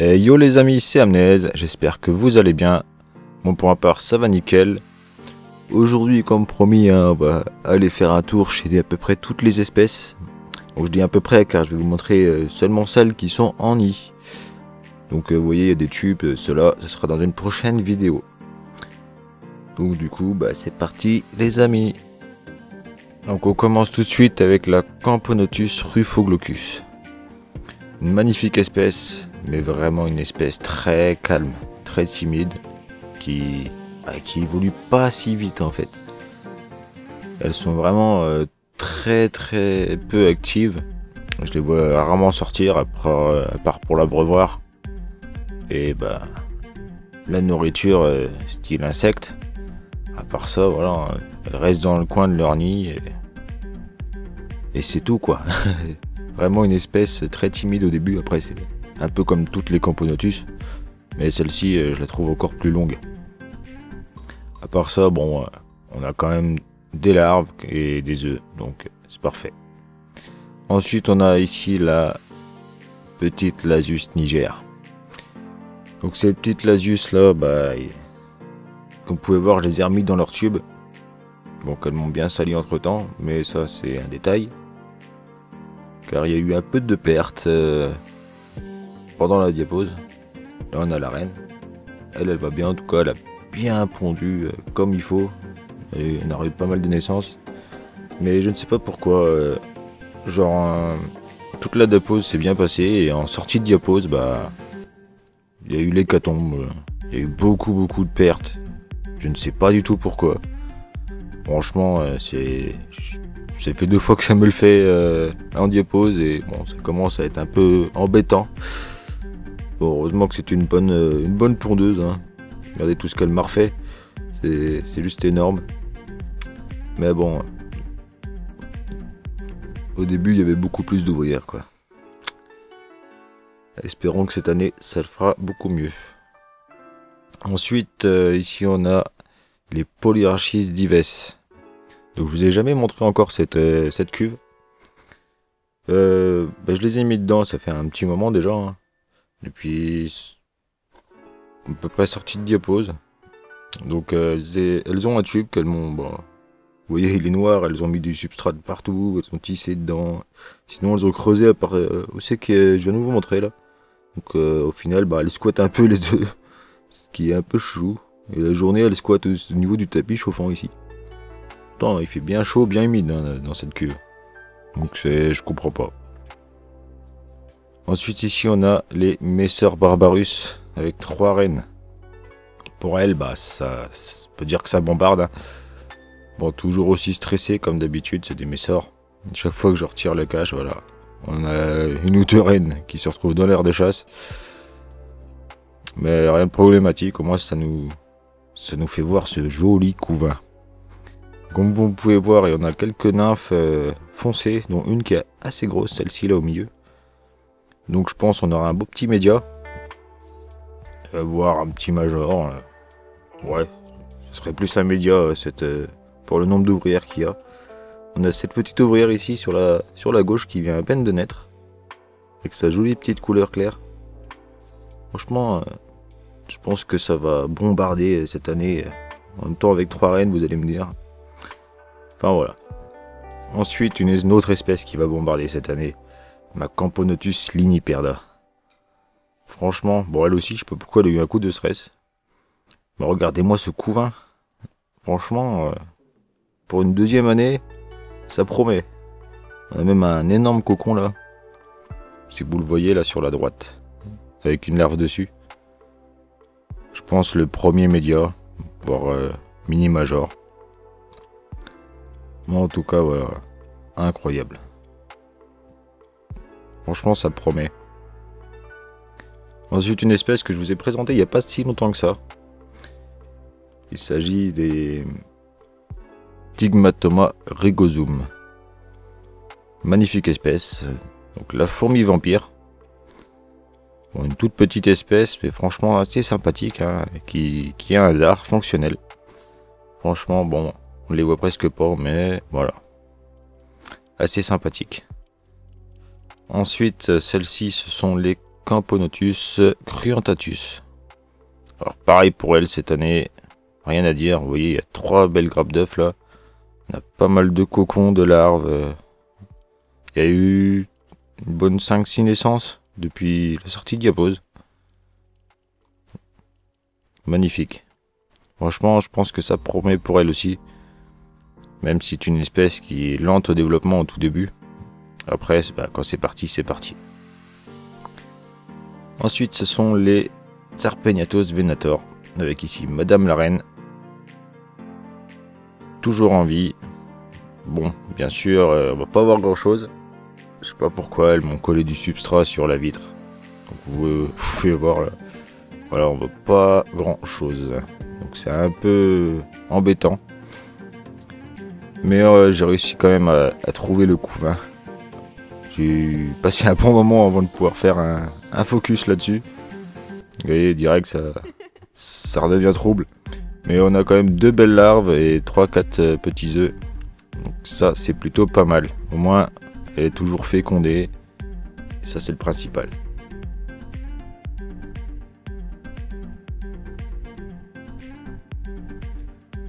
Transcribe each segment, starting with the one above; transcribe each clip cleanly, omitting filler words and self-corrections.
Yo les amis, c'est Amnez, j'espère que vous allez bien. Bon, pour ma part, ça va nickel. Aujourd'hui, comme promis, on va aller faire un tour chez à peu près toutes les espèces. Donc je dis à peu près car je vais vous montrer seulement celles qui sont en nid. Donc vous voyez, il y a des tubes, cela, ce sera dans une prochaine vidéo. Donc du coup, c'est parti les amis. Donc on commence tout de suite avec la Camponotus rufoglocus. Une magnifique espèce, mais vraiment une espèce très calme, très timide, qui évolue pas si vite en fait. Elles sont vraiment très peu actives. Je les vois rarement sortir, à part pour l'abreuvoir. Et la nourriture style insecte. À part ça, voilà, elles restent dans le coin de leur nid et c'est tout quoi. Vraiment une espèce très timide au début, après c'est un peu comme toutes les Camponotus, mais celle-ci je la trouve encore plus longue. À part ça, bon, on a quand même des larves et des œufs, donc c'est parfait. Ensuite on a ici la petite Lasius niger. Donc ces petites Lasius là, comme vous pouvez voir, je les ai remis dans leur tube. Donc elles m'ont bien sali entre temps, mais ça c'est un détail. Car il y a eu un peu de perte pendant la diapose. Là on a la reine. Elle va bien, en tout cas elle a bien pondu comme il faut. Et on a eu pas mal de naissances. Mais je ne sais pas pourquoi. Toute la diapose s'est bien passée. Et en sortie de diapose, il y a eu l'hécatombe. Il y a eu beaucoup de pertes. Je ne sais pas du tout pourquoi. Franchement, ça fait 2 fois que ça me le fait en diapose et bon, ça commence à être un peu embêtant. Bon, heureusement que c'est une bonne pondeuse. Hein. Regardez tout ce qu'elle m'a refait. C'est juste énorme. Mais bon, au début, il y avait beaucoup plus d'ouvrières, quoi. Espérons que cette année, ça le fera beaucoup mieux. Ensuite, ici, on a les Polyarchis dives. Donc je vous ai jamais montré encore cette cuve. Je les ai mis dedans, ça fait un petit moment déjà. Hein. Depuis à peu près sortie de diapose. Donc elles ont un tube qu'elles m'ont... vous voyez, il est noir, elles ont mis du substrat partout, elles ont tissé dedans. Sinon elles ont creusé à part... où c'est que je viens de vous montrer là. Donc au final, elles squattent un peu les deux. Ce qui est un peu chelou. Et la journée, elles squattent au niveau du tapis chauffant ici. Il fait bien chaud, bien humide dans cette cuve. Donc je comprends pas. Ensuite ici on a les Messer barbarus avec 3 reines. Pour elles, ça peut dire que ça bombarde. Hein. Bon, toujours aussi stressé comme d'habitude, c'est des Messors. Chaque fois que je retire le cache, voilà. On a une ou 2 reines qui se retrouvent dans l'air de chasse. Mais rien de problématique, au moins ça nous fait voir ce joli couvain. Comme vous pouvez voir, il y en a quelques nymphes foncées, dont une qui est assez grosse, celle-ci là au milieu. Donc je pense qu'on aura un beau petit média. Voire un petit major. Ouais, ce serait plus un média pour le nombre d'ouvrières qu'il y a. On a cette petite ouvrière ici sur la gauche qui vient à peine de naître. Avec sa jolie petite couleur claire. Franchement, je pense que ça va bombarder cette année. En même temps avec 3 reines, vous allez me dire. Enfin voilà. Ensuite, une autre espèce qui va bombarder cette année, ma Camponotus liniperda. Franchement, bon elle aussi, je sais pas pourquoi elle a eu un coup de stress. Mais regardez-moi ce couvain. Franchement, pour une 2e année, ça promet. On a même un énorme cocon là. Si vous le voyez là sur la droite. Avec une larve dessus. Je pense le premier média, voire mini major. En tout cas, voilà, incroyable. Franchement, ça promet. Ensuite, une espèce que je vous ai présentée il n'y a pas si longtemps que ça. Il s'agit des Stigmatoma rigosum. Magnifique espèce. Donc la fourmi vampire. Bon, une toute petite espèce, mais franchement assez sympathique, hein, qui a un dard fonctionnel. Franchement, bon... On les voit presque pas, mais voilà. Assez sympathique. Ensuite, celles-ci, ce sont les Camponotus cruentatus. Alors pareil pour elle cette année, rien à dire. Vous voyez, il y a 3 belles grappes d'œufs là. On a pas mal de cocons, de larves. Il y a eu une bonne 5-6 naissances depuis la sortie de Diapause. Magnifique. Franchement, je pense que ça promet pour elle aussi. Même si c'est une espèce qui est lente au développement au tout début. Après, quand c'est parti, c'est parti. Ensuite, ce sont les Tsarpegnathos venator. Avec ici Madame la Reine. Toujours en vie. Bon, bien sûr, on va pas voir grand chose. Je sais pas pourquoi, elles m'ont collé du substrat sur la vitre. Donc vous pouvez voir là. Voilà, on voit pas grand chose. Donc c'est un peu embêtant. Mais j'ai réussi quand même à trouver le couvain. J'ai passé un bon moment avant de pouvoir faire un focus là-dessus. Vous voyez, direct ça redevient trouble. Mais on a quand même 2 belles larves et 3-4 petits œufs. Donc ça c'est plutôt pas mal. Au moins elle est toujours fécondée. Et ça c'est le principal.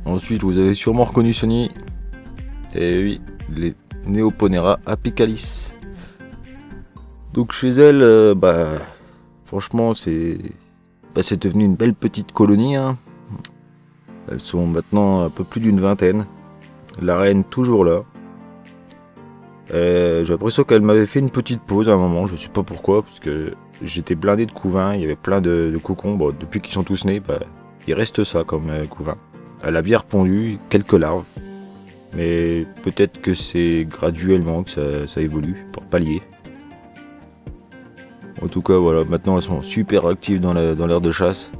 Ensuite vous avez sûrement reconnu Sony. Et oui, les Neoponera apicalis. Donc chez elle, franchement c'est devenu une belle petite colonie. Hein. Elles sont maintenant un peu plus d'une vingtaine. La reine toujours là. J'ai l'impression qu'elle m'avait fait une petite pause à un moment, je sais pas pourquoi, parce que j'étais blindé de couvains, il y avait plein de cocons. Bon, depuis qu'ils sont tous nés, il reste ça comme couvain. Elle a bien répondu, quelques larves. Mais peut-être que c'est graduellement que ça évolue, pour pallier. En tout cas, voilà, maintenant elles sont super actives dans l'aire de chasse.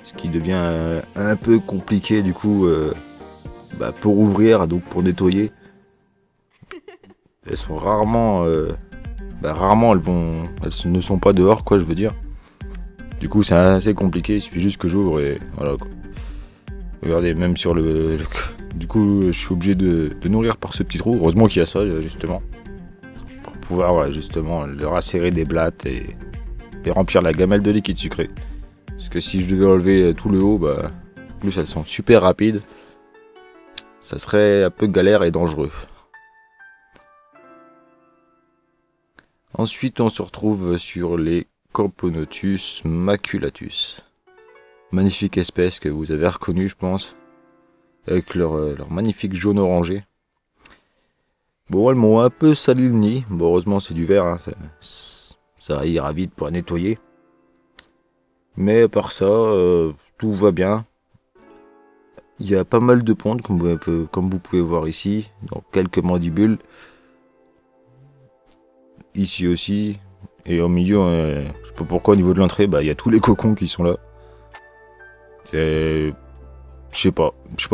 Ce qui devient un peu compliqué du coup pour ouvrir, donc pour nettoyer. Elles sont rarement... rarement elles ne sont pas dehors, quoi, je veux dire. Du coup, c'est assez compliqué, il suffit juste que j'ouvre et voilà, quoi. Regardez, même sur du coup, je suis obligé de nourrir par ce petit trou. Heureusement qu'il y a ça, justement. Pour pouvoir, justement, leur insérer des blattes et remplir la gamelle de liquide sucré. Parce que si je devais enlever tout le haut, en plus elles sont super rapides. Ça serait un peu galère et dangereux. Ensuite, on se retrouve sur les Camponotus maculatus. Magnifique espèce que vous avez reconnue, je pense. Avec leur magnifique jaune orangé. Bon, elles m'ont un peu sali le nid. Bon, heureusement, c'est du verre. Hein. Ça ira vite pour nettoyer. Mais à part ça, tout va bien. Il y a pas mal de pontes, comme vous pouvez voir ici. Donc, quelques mandibules. Ici aussi. Et au milieu, je sais pas pourquoi, au niveau de l'entrée, il y a tous les cocons qui sont là. Je sais pas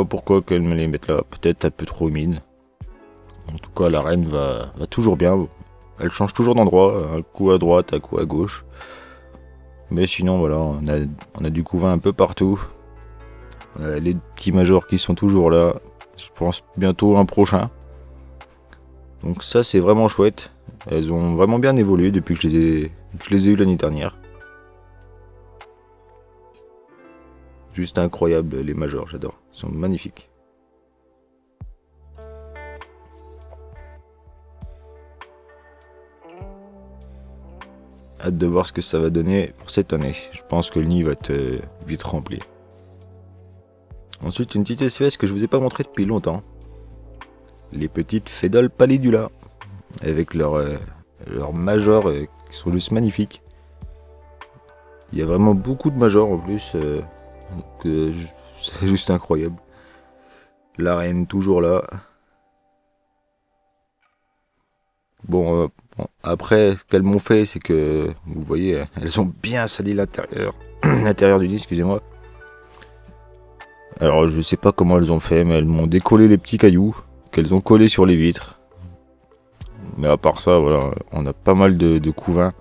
pourquoi qu'elle me les mettent là. Peut-être un peu trop humide. En tout cas, la reine va toujours bien. Elle change toujours d'endroit, un coup à droite, un coup à gauche. Mais sinon, voilà, on a du couvain un peu partout. Les petits majors qui sont toujours là. Je pense bientôt un prochain. Donc ça, c'est vraiment chouette. Elles ont vraiment bien évolué depuis que je les ai eues l'année dernière. Juste incroyable, les majors, j'adore. Ils sont magnifiques. Hâte de voir ce que ça va donner pour cette année. Je pense que le nid va être vite rempli. Ensuite, une petite espèce que je vous ai pas montré depuis longtemps. Les petites Phédol pallidula. Avec leurs majors qui sont juste magnifiques. Il y a vraiment beaucoup de majors en plus. C'est juste incroyable. La reine toujours là. Bon, après, ce qu'elles m'ont fait, c'est que, vous voyez, elles ont bien sali l'intérieur. L'intérieur du nid, excusez-moi. Alors, je sais pas comment elles ont fait, mais elles m'ont décollé les petits cailloux qu'elles ont collés sur les vitres. Mais à part ça, voilà, on a pas mal de couvains.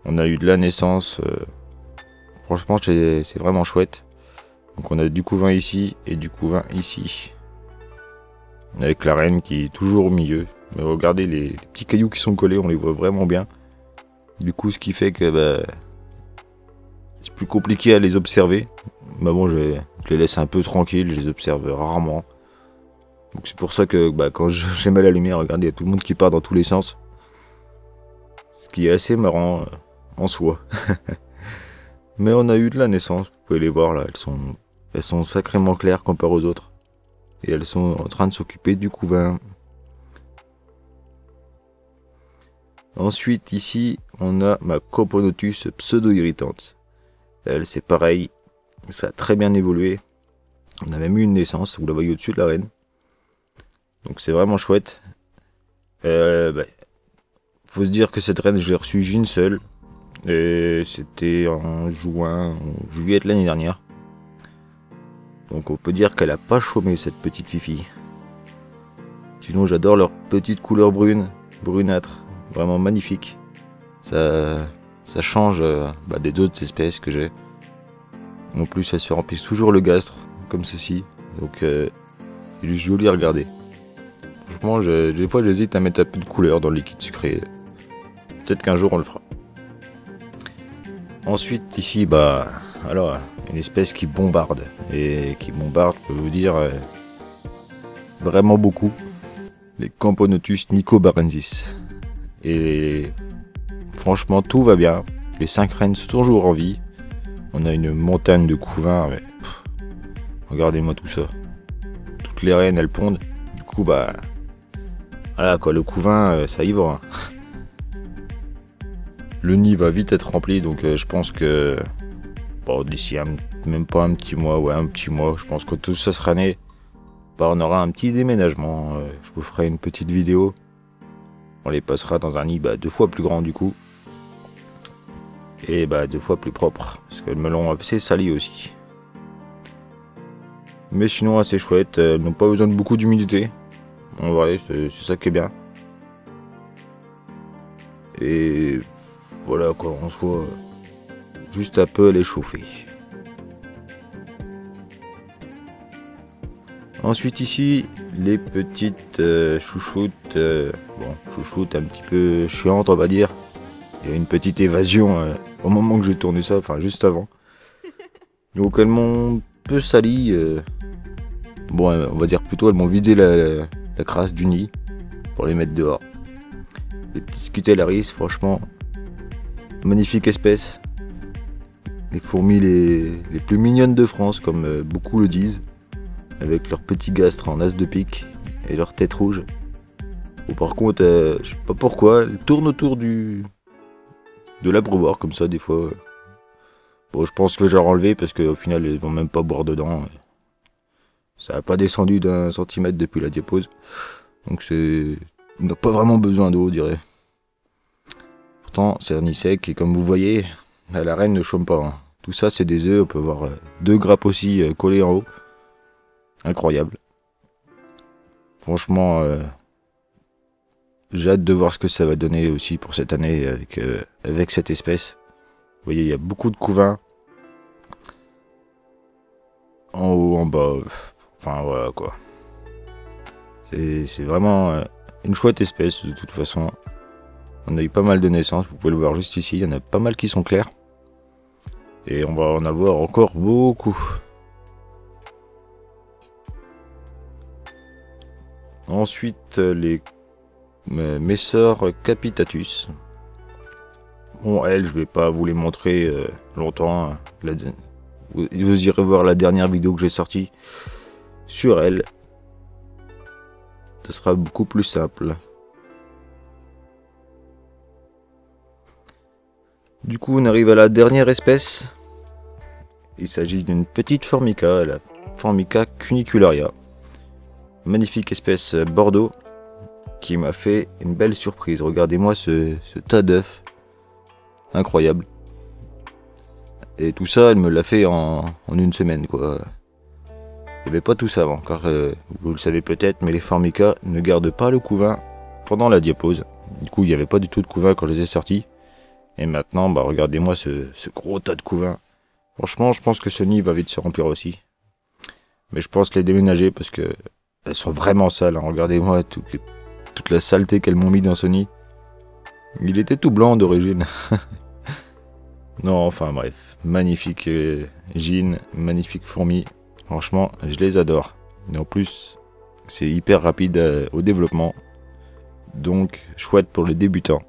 On a eu de la naissance. Franchement, c'est vraiment chouette. Donc on a du couvain ici et du couvain ici. Avec la reine qui est toujours au milieu. Mais regardez les petits cailloux qui sont collés, on les voit vraiment bien. Du coup, ce qui fait que c'est plus compliqué à les observer. Mais bon, je les laisse un peu tranquilles, je les observe rarement. Donc c'est pour ça que quand j'ai mal la lumière, regardez, il y a tout le monde qui part dans tous les sens. Ce qui est assez marrant en soi. Mais on a eu de la naissance, vous pouvez les voir là, elles sont sacrément claires comparées aux autres. Et elles sont en train de s'occuper du couvain. Ensuite ici, on a ma Camponotus pseudo-irritante. Elle c'est pareil, ça a très bien évolué. On a même eu une naissance, vous la voyez au-dessus de la reine. Donc c'est vraiment chouette. Faut se dire que cette reine, je l'ai reçue d'une seule. Et c'était en juillet de l'année dernière. Donc on peut dire qu'elle a pas chômé cette petite fifi. Sinon j'adore leur petite couleur brunâtre, vraiment magnifique. Ça change des autres espèces que j'ai. En plus elles se remplissent toujours le gastre, comme ceci. Donc c'est juste joli à regarder. Franchement des fois j'hésite à mettre un peu de couleur dans le liquide sucré. Peut-être qu'un jour on le fera. Ensuite ici alors une espèce qui bombarde. Et qui bombarde, je peux vous dire vraiment beaucoup. Les Camponotus nicobarensis. Et franchement tout va bien. Les 5 reines sont toujours en vie. On a une montagne de couvains. Regardez-moi tout ça. Toutes les reines elles pondent. Du coup voilà quoi, le couvain ça y va. Le nid va vite être rempli, donc je pense que d'ici même pas un petit mois, je pense que tout ça sera né. On aura un petit déménagement. Je vous ferai une petite vidéo. On les passera dans un nid 2 fois plus grand du coup. Et 2 fois plus propre. Parce que le melon c'est sali aussi. Mais sinon assez chouette. Elles n'ont pas besoin de beaucoup d'humidité. En vrai, c'est ça qui est bien. Et voilà quoi, on soit juste un peu à les chauffer. Ensuite ici, les petites chouchoutes. Chouchoutes un petit peu chiantes on va dire. Il y a une petite évasion au moment que j'ai tourné ça, enfin juste avant. Donc elles m'ont peu sali. On va dire plutôt elles m'ont vidé la crasse du nid pour les mettre dehors. Les petits Scutellaris, franchement, magnifique espèce. Les fourmis les plus mignonnes de France, comme beaucoup le disent. Avec leur petit gastre en as de pique et leur tête rouge. Par contre, je sais pas pourquoi, elles tournent autour de l'abreuvoir comme ça des fois. Je pense que je vais leur enlever parce qu'au final, elles vont même pas boire dedans. Ça n'a pas descendu d'1 centimètre depuis la diapose. Donc on n'a pas vraiment besoin d'eau, je dirais. Pourtant, c'est un nid sec et comme vous voyez, la reine ne chôme pas. Tout ça, c'est des œufs. On peut voir 2 grappes aussi collées en haut. Incroyable. Franchement, j'ai hâte de voir ce que ça va donner aussi pour cette année avec cette espèce. Vous voyez, il y a beaucoup de couvains. En haut, en bas. Enfin, voilà quoi. C'est vraiment une chouette espèce de toute façon. On a eu pas mal de naissances, vous pouvez le voir juste ici. Il y en a pas mal qui sont clairs. Et on va en avoir encore beaucoup. Ensuite, les Messor capitatus. Bon, elles, je vais pas vous les montrer longtemps. Vous irez voir la dernière vidéo que j'ai sortie sur elles. Ce sera beaucoup plus simple. Du coup, on arrive à la dernière espèce. Il s'agit d'une petite formica, la Formica cunicularia. Magnifique espèce bordeaux qui m'a fait une belle surprise. Regardez-moi ce tas d'œufs. Incroyable. Et tout ça, elle me l'a fait en 1 semaine, quoi. Il n'y avait pas tout ça avant, car vous le savez peut-être, mais les Formica ne gardent pas le couvain pendant la diapose. Du coup, il n'y avait pas du tout de couvain quand je les ai sortis. Et maintenant, regardez-moi ce gros tas de couvain. Franchement, je pense que ce nid va vite se remplir aussi. Mais je pense les déménager parce que elles sont vraiment sales. Regardez-moi toute la saleté qu'elles m'ont mis dans ce nid. Il était tout blanc d'origine. Non, enfin bref. Magnifique gin, magnifique fourmi. Franchement, je les adore. Et en plus, c'est hyper rapide au développement. Donc, chouette pour les débutants.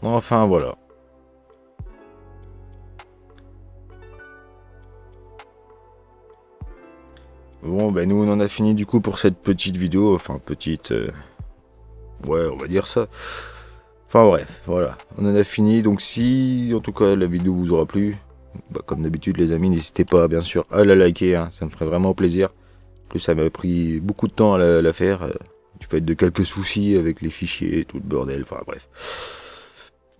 Enfin voilà. Bon, ben nous on en a fini du coup pour cette petite vidéo. Enfin, petite. Ouais, on va dire ça. Enfin bref, voilà. On en a fini. Donc si en tout cas la vidéo vous aura plu, bah, comme d'habitude les amis, n'hésitez pas bien sûr à la liker. Hein, ça me ferait vraiment plaisir. En plus ça m'a pris beaucoup de temps à la faire. Du fait de quelques soucis avec les fichiers et tout le bordel. Enfin bref.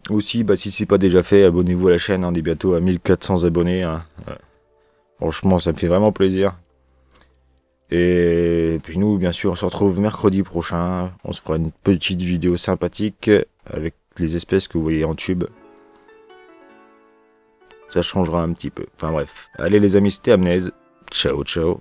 Aussi, bah, si c'est pas déjà fait, abonnez-vous à la chaîne. On est bientôt à 1400 abonnés. Hein. Franchement, ça me fait vraiment plaisir. Et puis nous, bien sûr, on se retrouve mercredi prochain. On se fera une petite vidéo sympathique avec les espèces que vous voyez en tube. Ça changera un petit peu. Enfin bref. Allez les amis, c'était Amnez. Ciao, ciao.